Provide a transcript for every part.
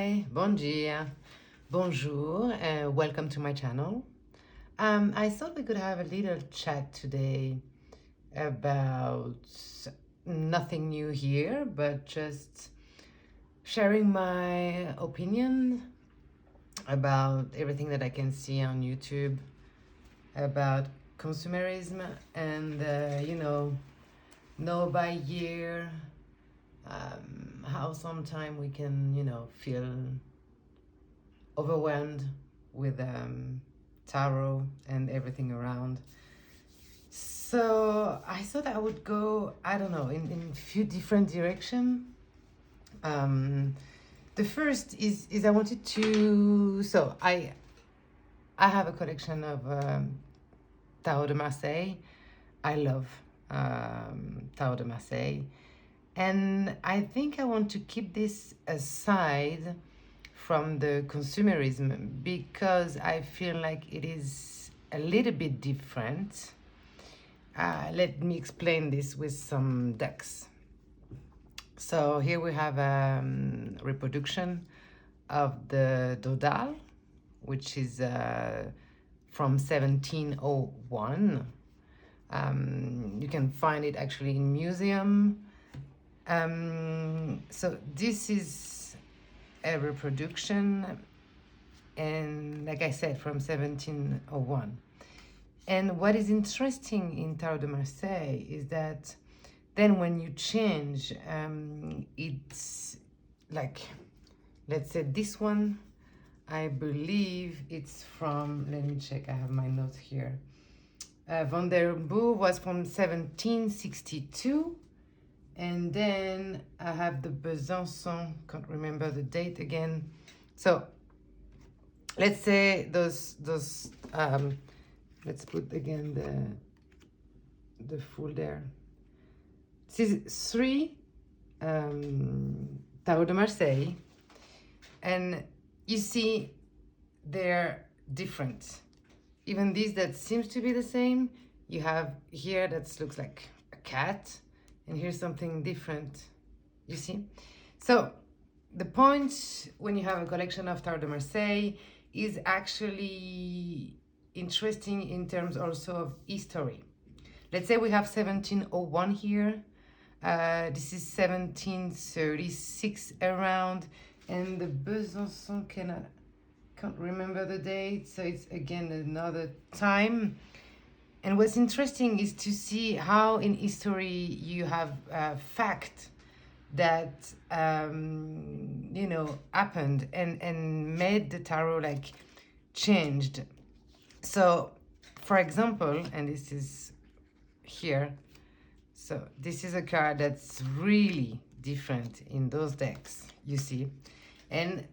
Hi, bon dia, bonjour, welcome to my channel. I thought we could have a little chat today about nothing new here, but just sharing my opinion about everything that I can see on YouTube about consumerism and, know by year how sometimes we can, feel overwhelmed with tarot and everything around. So I thought I would go, I don't know, in a few different directions. The first is I wanted to, so I have a collection of Tarot de Marseille. I love Tarot de Marseille. And I think I want to keep this aside from the consumerism because I feel like it is a little bit different. Let me explain this with some decks. So here we have a reproduction of the Dodal, which is from 1701. You can find it actually in museum. So this is a reproduction, and like I said, from 1701. And what is interesting in Tarot de Marseille is that then when you change, it's like, let's say this one, I believe it's from, let me check, I have my notes here. Van der Boer was from 1762. And then I have the Besançon, can't remember the date again. So let's say those let's put again the full there. This is 3 Tarot de Marseille, and you see they're different. Even these that seems to be the same, you have here that looks like a cat, and here's something different, you see? So the point when you have a collection of Tarot de Marseille is actually interesting in terms also of history. Let's say we have 1701 here. This is 1736 around, and the Besançon can't remember the date, so it's again another time. And what's interesting is to see how in history you have fact that happened and made the tarot like changed. So for example, and this is here, so this is a card that's really different in those decks, you see. And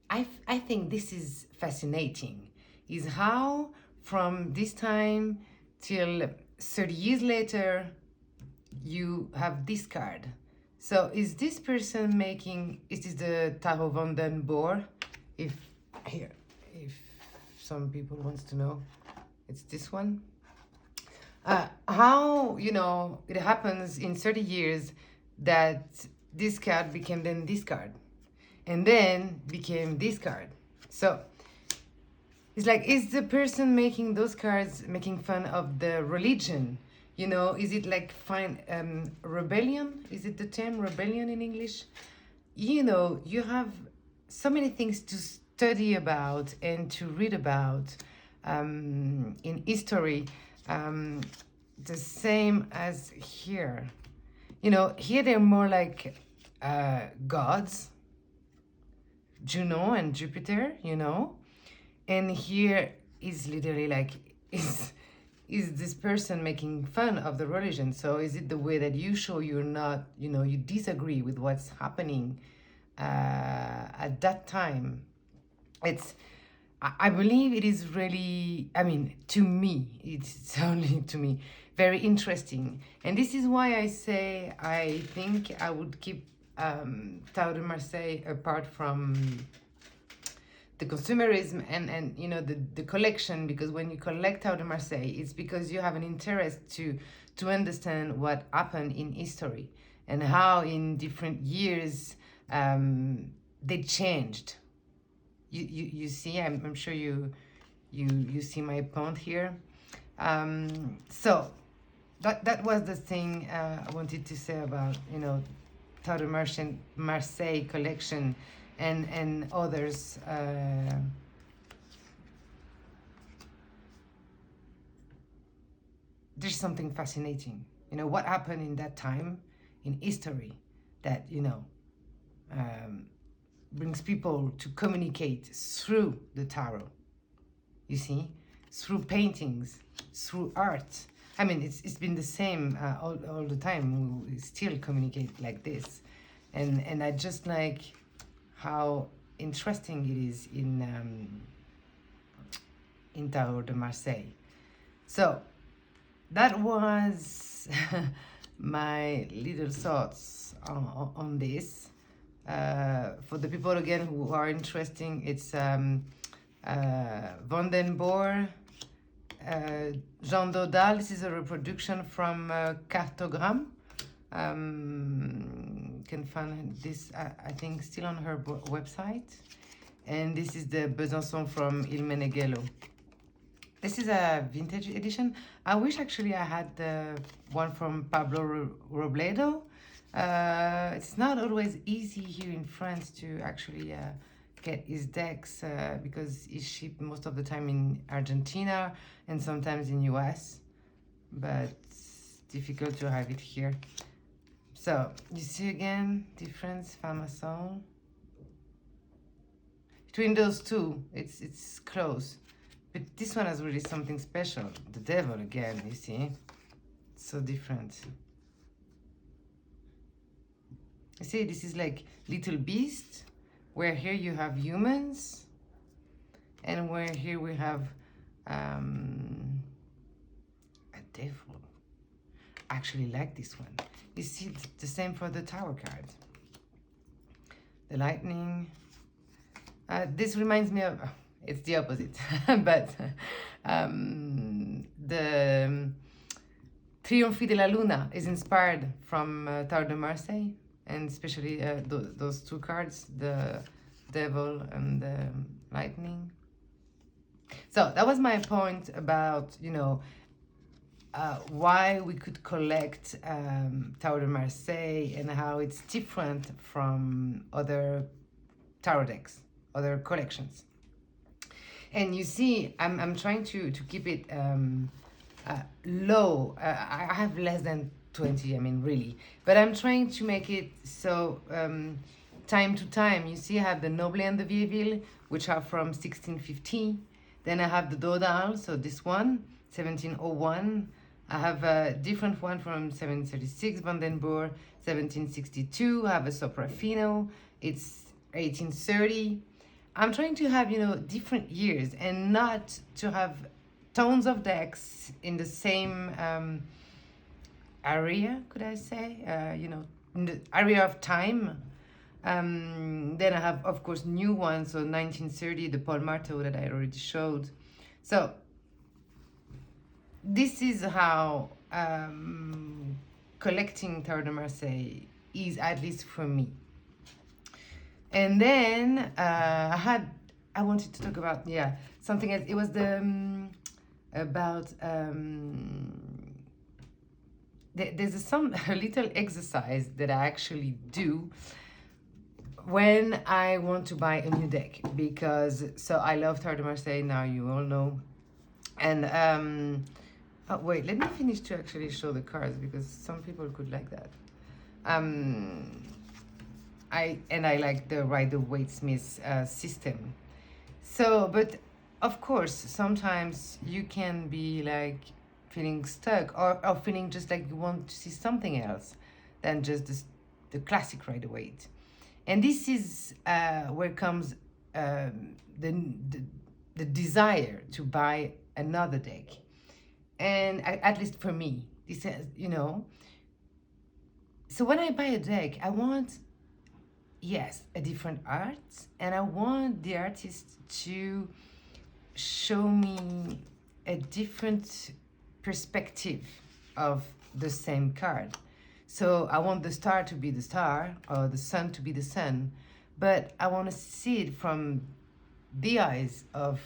I think this is fascinating, is how from this time till 30 years later, you have this card. So is this person making, is this the Tarot Van den Boer? If some people wants to know, it's this one. How, it happens in 30 years that this card became then this card, and then became this card. So it's like, is the person making those cards making fun of the religion? Is it like rebellion? Is it the term rebellion in English? You have so many things to study about and to read about in history. The same as here. Here they're more like gods, Juno and Jupiter, And here is literally like, is this person making fun of the religion? So is it the way that you show you're not, you disagree with what's happening at that time? I believe it is really, to me, it's only to me, very interesting. And this is why I say I think I would keep Tarot de Marseille apart from the consumerism and the collection, because when you collect Tarot de Marseille, it's because you have an interest to understand what happened in history and how in different years they changed. You see, I'm sure you see my point here. So that was the thing I wanted to say about, you know, Tarot Marseille collection and others. There's something fascinating, you know, what happened in that time in history that, you know, brings people to communicate through the tarot, you see, through paintings, through art. I mean, it's been the same all the time. We still communicate like this, and I just like how interesting it is in Tarot de Marseille. So that was my little thoughts on this. For the people again who are interested, it's Vandenborg, Jean Dodal. This is a reproduction from Cartogram. Can find this, I think, still on her website. And this is the Besançon from Il Meneghello. This is a vintage edition. I wish actually I had the one from Pablo Robledo. It's not always easy here in France to actually get his decks because he's shipped most of the time in Argentina and sometimes in US, but it's difficult to have it here. So you see again difference, Farmason. Between those two, it's close, but this one has really something special. The devil again, you see, it's so different. You see, this is like Little Beast, where here you have humans, and where here we have a devil. I actually like this one. You see, the same for the Tower card. The lightning. This reminds me of, it's the opposite, but the Triomphe de la Luna is inspired from Tarot de Marseille. And especially those two cards, the devil and the lightning. So that was my point about, you know, why we could collect Tarot de Marseille and how it's different from other tarot decks, other collections. And you see, I'm trying to keep it low. I have less than 20, I mean, really, but I'm trying to make it so time to time. You see, I have the Noble and the Vieilleville, which are from 1650. Then I have the Dodal, so this one, 1701. I have a different one from 1736, Vandenborg, 1762. I have a Soprafino, it's 1830. I'm trying to have, you know, different years and not to have tons of decks in the same area, could I say, you know, in the area of time. Then I have, of course, new ones, so 1930, the Paul Marteau that I already showed. So this is how collecting Tarot de Marseille is, at least for me. And then I wanted to talk about, yeah, something else. It was the about there's a little exercise that I actually do when I want to buy a new deck, because so I love Tarot de Marseille, now you all know. And oh wait, let me finish to actually show the cards, because some people could like that. I like the Rider-Waite-Smith system. So, but of course, sometimes you can be like feeling stuck or feeling just like you want to see something else than just the classic Rider-Waite. And this is where comes the desire to buy another deck. And at least for me, this is, you know, so when I buy a deck, I want, yes, a different art, and I want the artist to show me a different perspective of the same card. So I want the star to be the star, or the sun to be the sun, but I want to see it from the eyes of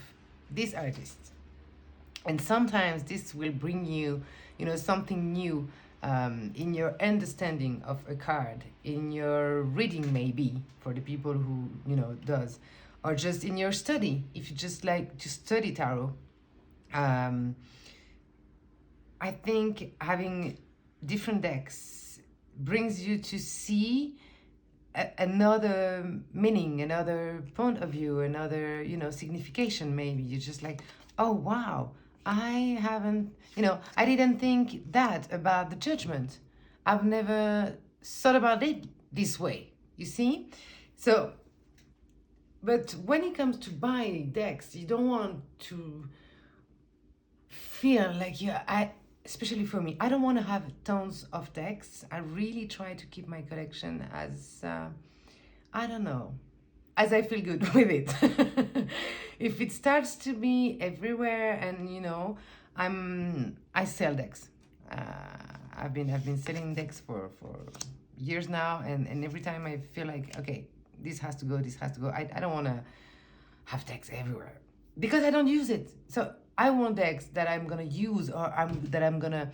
this artist. And sometimes this will bring you, something new in your understanding of a card, in your reading maybe, for the people who, does, or just in your study, if you just like to study tarot. I think having different decks brings you to see another meaning, another point of view, another, signification maybe. You're just like, oh, wow, I didn't think that about the judgment. I've never thought about it this way, you see? So, but when it comes to buying decks, you don't want to feel like especially for me, I don't want to have tons of decks. I really try to keep my collection as, I don't know, as I feel good with it. If it starts to be everywhere and, I sell decks. I've been selling decks for years now, and every time I feel like, okay, this has to go, I don't want to have decks everywhere because I don't use it. So I want decks that I'm gonna use, or that I'm gonna,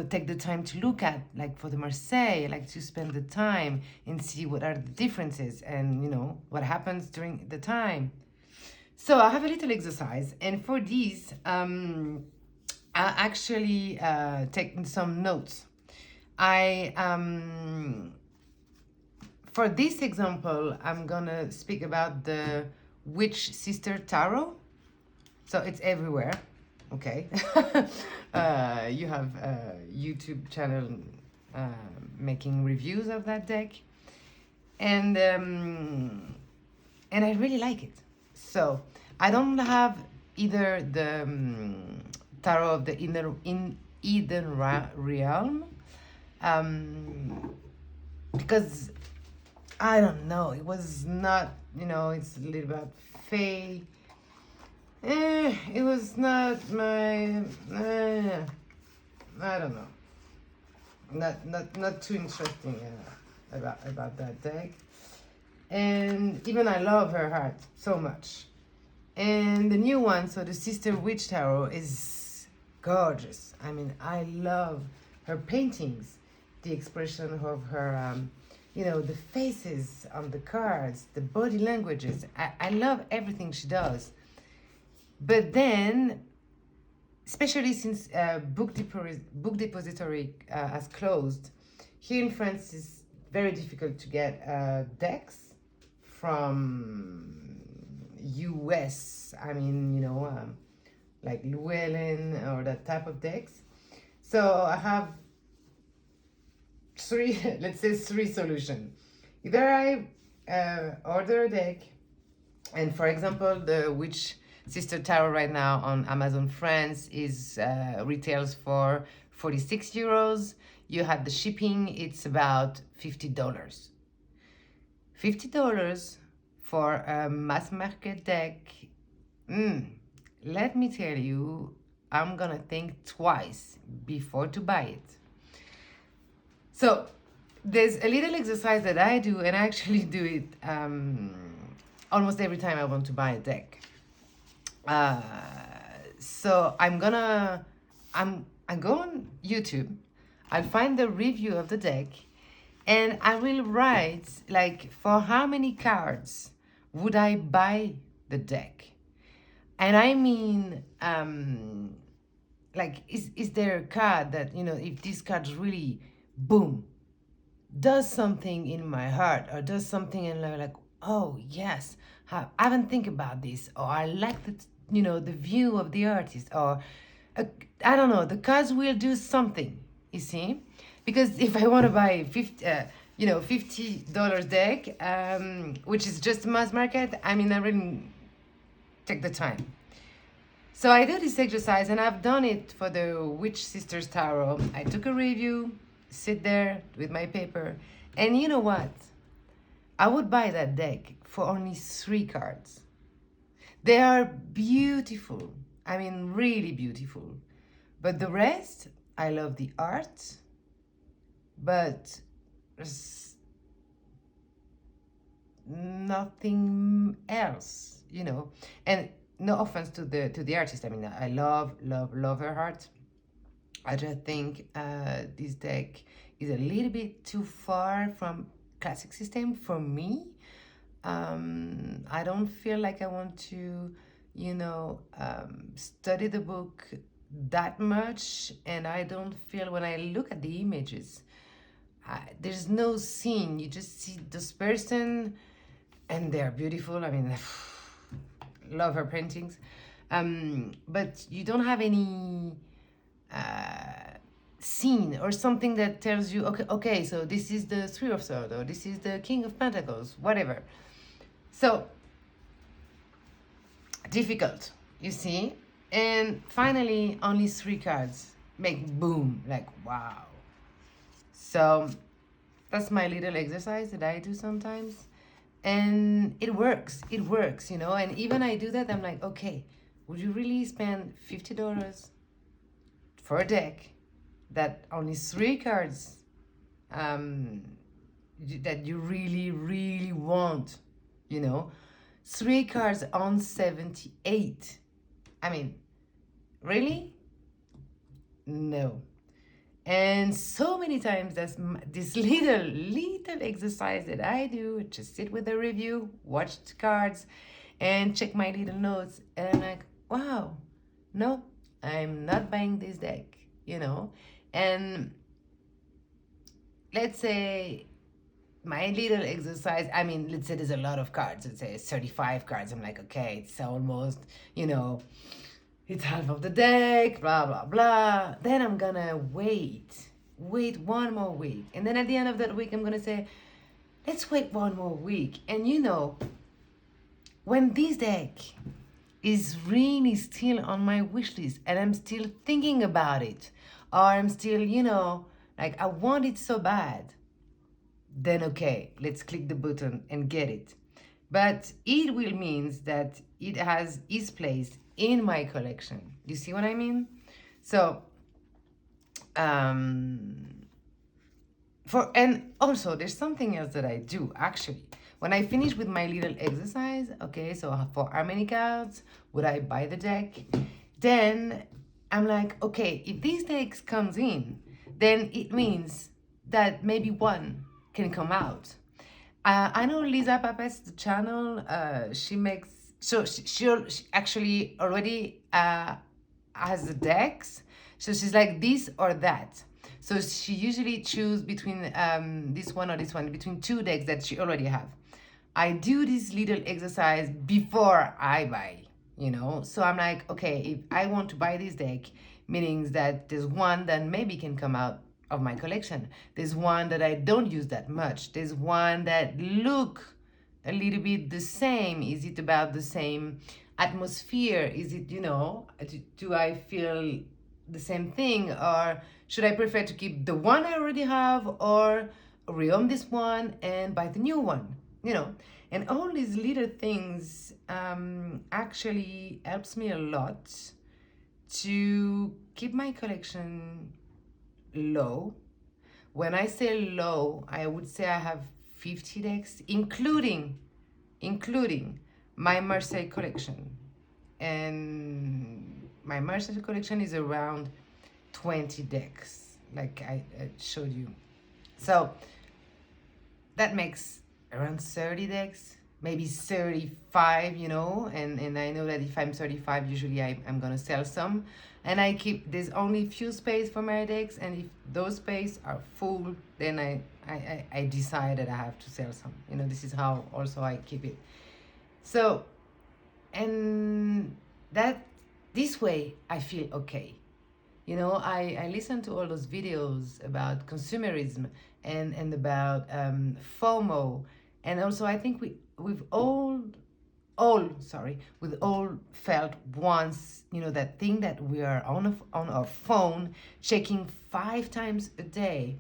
take the time to look at, like for the Marseilles, I like to spend the time and see what are the differences and, what happens during the time. So I have a little exercise, and for these, I actually taken some notes. For this example, I'm gonna speak about the Witch Sister Tarot. So it's everywhere, okay? You have a YouTube channel making reviews of that deck, and I really like it. So I don't have either the Tarot of the Eden Realm, because I don't know, it was not, it's a little about Fae. It was not my, I don't know, not too interesting about that deck. And even I love her heart so much. And the new one, so the Sister Witch Tarot, is gorgeous. I mean, I love her paintings, the expression of her, the faces on the cards, the body languages. I love everything she does. But then, especially since Book Depository has closed, here in France it's very difficult to get decks from US. I mean, like Llewellyn or that type of decks. So I have three solutions. Either I order a deck, and for example, the Witch Sister Tarot right now on Amazon France is retails for 46 euros. You have the shipping, it's about $50. $50 for a mass market deck. Let me tell you, I'm gonna think twice before to buy it. So there's a little exercise that I do, and I actually do it almost every time I want to buy a deck. So I go on YouTube, I'll find the review of the deck, and I will write, like, for how many cards would I buy the deck? And I mean, like, is there a card that, if this card really, boom, does something in my heart, or does something in like, oh yes, I haven't think about this, or I like the view of the artist, or I don't know, the cards will do something, you see? Because if I want to buy $50 deck, which is just mass market, I mean, I really take the time. So I do this exercise, and I've done it for the Witch Sisters Tarot. I took a review, sit there with my paper, and you know what? I would buy that deck for only 3 cards. They are beautiful. I mean, really beautiful. But the rest, I love the art, but nothing else, And no offense to the artist. I mean, I love her art. I just think this deck is a little bit too far from classic system for me. I don't feel like I want to, study the book that much, and I don't feel when I look at the images, there's no scene. You just see this person, and they're beautiful. I mean, love her paintings, but you don't have any scene or something that tells you, okay, so this is the Three of Swords, or this is the King of Pentacles, whatever. So difficult, you see. And finally, only 3 cards make boom, like wow. So that's my little exercise that I do sometimes, and it works, and even I do that, I'm like, okay, would you really spend $50 for a deck that only 3 cards that you really want, 3 cards on 78? I mean, really? No. And so many times that's this little exercise that I do, just sit with the review, watch the cards, and check my little notes, and I'm like, wow, no, I'm not buying this deck, And let's say my little exercise, I mean, let's say there's a lot of cards, let's say 35 cards. I'm like, okay, it's almost, it's half of the deck, blah, blah, blah. Then I'm gonna wait 1 more week. And then at the end of that week, I'm gonna say, let's wait 1 more week. And when this deck is really still on my wish list and I'm still thinking about it, or I'm still, like I want it so bad, then okay, let's click the button and get it. But it will means that it has its place in my collection. You see what I mean? So, and also there's something else that I do actually. When I finish with my little exercise, okay, so for how many cards would I buy the deck? Then I'm like, okay, if this deck comes in, then it means that maybe 1 can come out. I know Lisa Papet's the channel. She makes, so she actually already has the decks. So she's like this or that. So she usually choose between this one or this one, between 2 decks that she already have. I do this little exercise before I buy, So I'm like, okay, if I want to buy this deck, meaning that there's 1 that maybe can come out of my collection. There's 1 that I don't use that much. There's 1 that look a little bit the same. Is it about the same atmosphere? Is it, do I feel the same thing? Or should I prefer to keep the 1 I already have, or reown this one and buy the new one? And all these little things actually helps me a lot to keep my collection low. When I say low, I would say I have 50 decks, including my Marseille collection. And my Marseille collection is around 20 decks, like I showed you. So that makes around 30 decks, maybe 35, and I know that if I'm 35, usually I'm gonna sell some. And I keep, there's only few space for my decks, and if those space are full, then I decide that I have to sell some. This is how also I keep it. So, and that, this way I feel okay. I listen to all those videos about consumerism and about FOMO, and also I think we've all felt once, that thing that we are on our phone checking 5 times a day,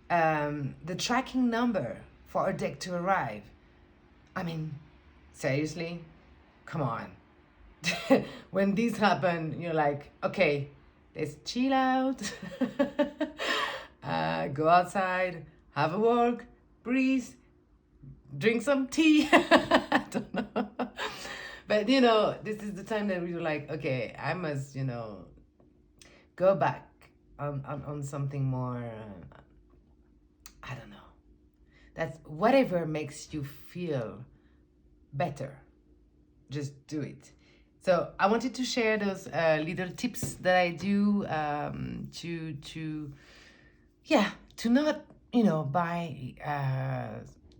the tracking number for a deck to arrive. I mean, seriously, come on. When this happen, you're like, okay, let's chill out, go outside, have a walk, breathe, drink some tea. I don't know. But you know, this is the time that we were like, okay, I must, you know, go back on something more, I don't know. That's whatever makes you feel better. Just do it. So I wanted to share those little tips that I do to not, you know, buy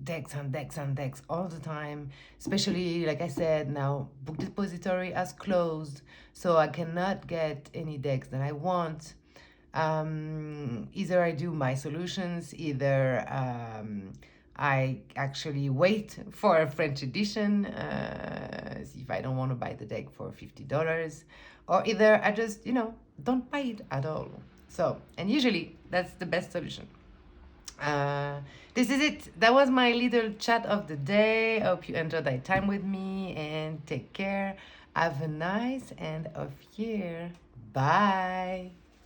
decks and decks and decks all the time. Especially, like I said, now Book Depository has closed, so I cannot get any decks that I want. Either I do my solutions, either I actually wait for a French edition if I don't want to buy the deck for $50, or either I just, you know, don't buy it at all. So, and usually that's the best solution. This is it. That was my little chat of the day. Hope you enjoyed that time with me, and take care. Have a nice end of year. Bye.